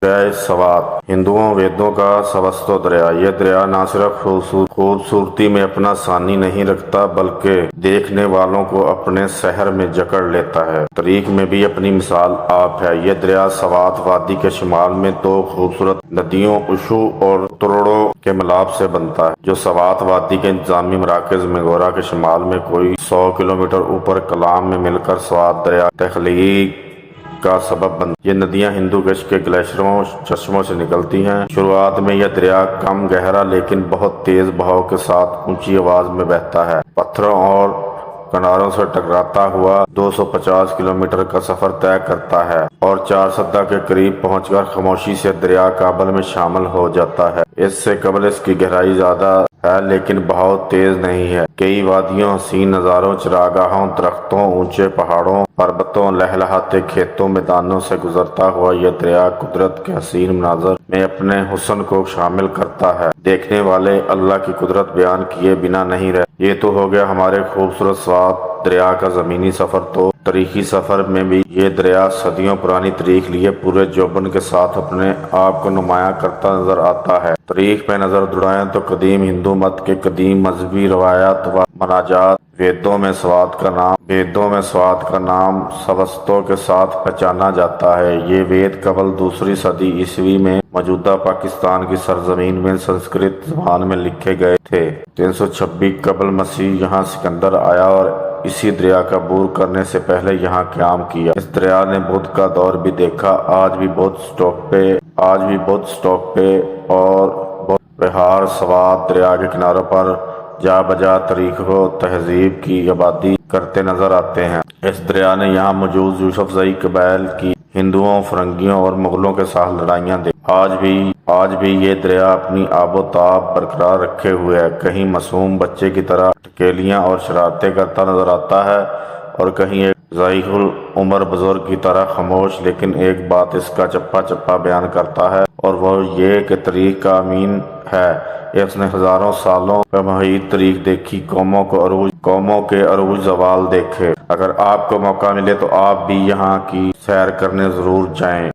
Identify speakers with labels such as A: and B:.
A: दरियाए सवात हिंदुओं वेदों का सबस्तो दरिया। ये दरिया न सिर्फ खूबसूरती में अपना सानी नहीं रखता बल्कि देखने वालों को अपने शहर में जकड़ लेता है। तारीख में भी अपनी मिसाल आप है। ये दरिया सवात वादी के शुमाल में दो खूबसूरत नदियों उशु और तुरड़ो के मिलाप से बनता है, जो सवात वादी के इंतजामी मराकज में गोरा के शुमाल में कोई 100 किलोमीटर ऊपर कलाम में मिलकर सवात दरिया तख्लीक का सबब बन। ये नदियां हिंदू कश के ग्लेशियरों चश्मों से निकलती हैं। शुरुआत में यह दरिया कम गहरा लेकिन बहुत तेज बहाव के साथ ऊंची आवाज में बहता है। पत्थरों और किनारों से टकराता हुआ 250 किलोमीटर का सफर तय करता है और 4 सद्दा के करीब पहुंचकर खामोशी से दरिया काबल में शामिल हो जाता है। इससे कबल इसकी गहराई ज्यादा है लेकिन बहाव तेज नहीं है। कई वादियों, हसीन नजारों, चरागाहों, दरख्तों, ऊंचे पहाड़ों, पर्वतों, लहलहाते खेतों, मैदानों से गुजरता हुआ यह दरिया कुदरत के हसीन मनाजर में अपने हुस्न को शामिल करता है। देखने वाले अल्लाह की कुदरत बयान किए बिना नहीं रहे। ये तो हो गया हमारे खूबसूरत सवात दरिया का जमीनी सफर। तो तारीखी सफर में भी ये दरिया सदियों पुरानी तारीख लिए पूरे जोबन के साथ अपने आप को नुमाया करता नजर आता है। तारीख में नजर दौड़ाएं तो कदीम हिंदू मत के कदीम मजहबी रवायात व मनाजात वेदों में स्वाद का नाम सबस्तों के साथ पहचाना जाता है। ये वेद कबल दूसरी सदी ईस्वी में मौजूदा पाकिस्तान की सरजमीन में संस्कृत जबान में लिखे गए थे। 326 कबल मसीह यहाँ सिकंदर आया और इसी दरिया का बूर करने से पहले यहाँ क़याम किया। इस दरिया ने बुद्ध का दौर भी देखा। आज भी बुद्ध स्टॉक पे और बिहार सवात दरिया के किनारों पर जा बजा तारीखों तहजीब की आबादी करते नजर आते हैं। इस दरिया ने यहाँ मौजूद यूसुफजई कबाइल की हिंदुओं, फरंगियों और मुगलों के साथ लड़ाइयाँ दी। आज भी ये दरिया अपनी आबोताब बरकरार रखे हुए है। कहीं मासूम बच्चे की तरह अटकेलियाँ और शरारतें करता नजर आता है और कहीं एक ज़ाहिरुल उम्र बुजुर्ग की तरह खामोश, लेकिन एक बात इसका चप्पा चप्पा बयान करता है और वो ये कि तारीख का अमीन है। इसने हजारों सालों का मुहीत तारीख देखी, कौमों के अरूज ज़वाल देखे। अगर आपको मौका मिले तो आप भी यहाँ की सैर करने जरूर जाएं।